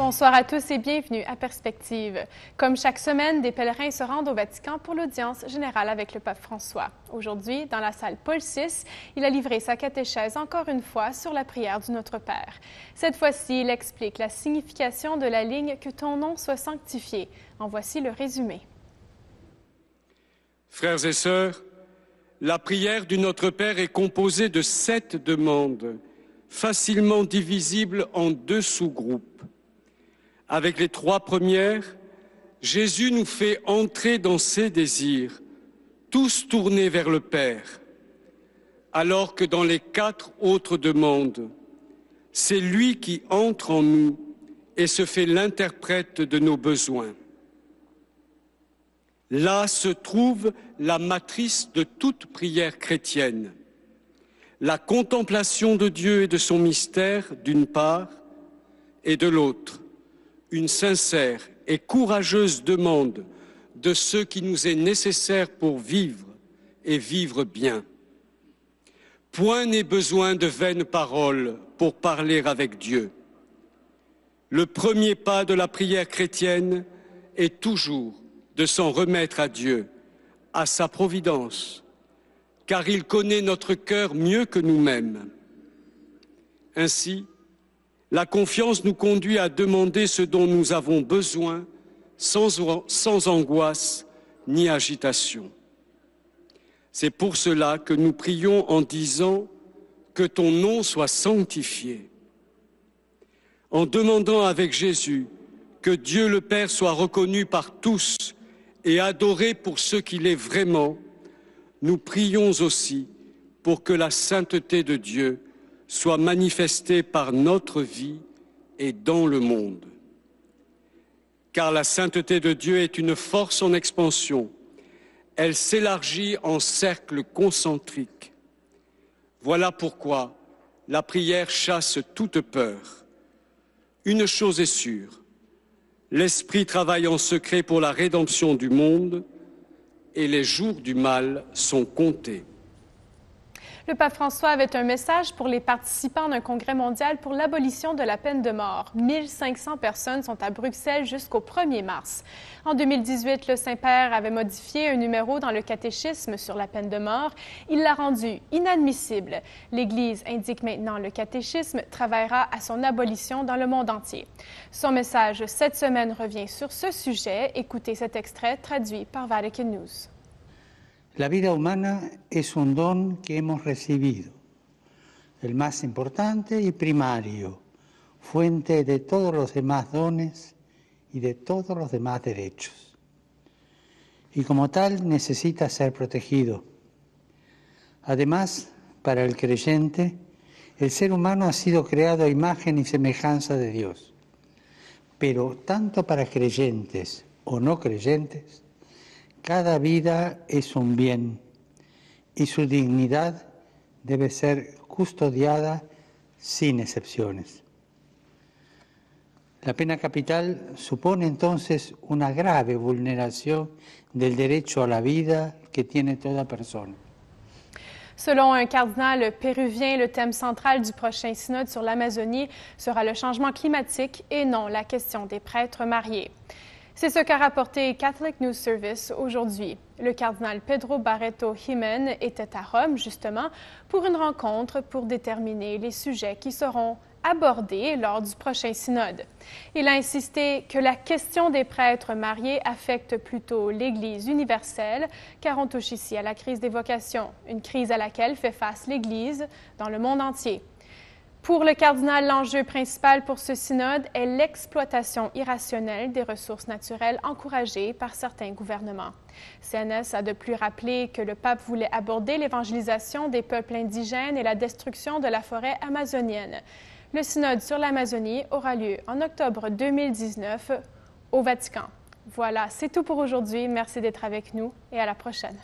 Bonsoir à tous et bienvenue à Perspective. Comme chaque semaine, des pèlerins se rendent au Vatican pour l'audience générale avec le pape François. Aujourd'hui, dans la salle Paul VI, il a livré sa catéchèse encore une fois sur la prière du Notre Père. Cette fois-ci, il explique la signification de la ligne « Que ton nom soit sanctifié ». En voici le résumé. Frères et sœurs, la prière du Notre Père est composée de 7 demandes, facilement divisibles en 2 sous-groupes. Avec les 3 premières, Jésus nous fait entrer dans ses désirs, tous tournés vers le Père, alors que dans les 4 autres demandes, c'est lui qui entre en nous et se fait l'interprète de nos besoins. Là se trouve la matrice de toute prière chrétienne, la contemplation de Dieu et de son mystère d'une part, et de l'autre, une sincère et courageuse demande de ce qui nous est nécessaire pour vivre et vivre bien. Point n'est besoin de vaines paroles pour parler avec Dieu. Le premier pas de la prière chrétienne est toujours de s'en remettre à Dieu, à sa providence, car il connaît notre cœur mieux que nous-mêmes. Ainsi, la confiance nous conduit à demander ce dont nous avons besoin sans angoisse ni agitation. C'est pour cela que nous prions en disant « Que ton nom soit sanctifié ». En demandant avec Jésus que Dieu le Père soit reconnu par tous et adoré pour ce qu'il est vraiment, nous prions aussi pour que la sainteté de Dieu soit manifestée par notre vie et dans le monde. Car la sainteté de Dieu est une force en expansion. Elle s'élargit en cercles concentriques. Voilà pourquoi la prière chasse toute peur. Une chose est sûre, l'Esprit travaille en secret pour la rédemption du monde et les jours du mal sont comptés. Le pape François avait un message pour les participants d'un congrès mondial pour l'abolition de la peine de mort. 1500 personnes sont à Bruxelles jusqu'au 1er mars. En 2018, le Saint-Père avait modifié un numéro dans le catéchisme sur la peine de mort. Il l'a rendu inadmissible. L'Église indique maintenant le catéchisme travaillera à son abolition dans le monde entier. Son message cette semaine revient sur ce sujet. Écoutez cet extrait traduit par Vatican News. La vida humana es un don que hemos recibido, el más importante y primario, fuente de todos los demás dones y de todos los demás derechos. Y como tal necesita ser protegido. Además, para el creyente, el ser humano ha sido creado a imagen y semejanza de Dios. Pero tanto para creyentes o no creyentes, cada vida es un bien y su dignidad debe ser custodiada sin excepciones. La pena capital supone entonces una grave vulneración del derecho a la vida que tiene toda persona. Selon un cardinal péruvien, le thème central du prochain synode sur l'Amazonie sera le changement climatique et non la question des prêtres mariés. C'est ce qu'a rapporté Catholic News Service aujourd'hui. Le cardinal Pedro Barreto Jiménez était à Rome, justement, pour une rencontre pour déterminer les sujets qui seront abordés lors du prochain synode. Il a insisté que la question des prêtres mariés affecte plutôt l'Église universelle, car on touche ici à la crise des vocations, une crise à laquelle fait face l'Église dans le monde entier. Pour le cardinal, l'enjeu principal pour ce synode est l'exploitation irrationnelle des ressources naturelles encouragées par certains gouvernements. CNS a de plus rappelé que le pape voulait aborder l'évangélisation des peuples indigènes et la destruction de la forêt amazonienne. Le synode sur l'Amazonie aura lieu en octobre 2019 au Vatican. Voilà, c'est tout pour aujourd'hui. Merci d'être avec nous et à la prochaine.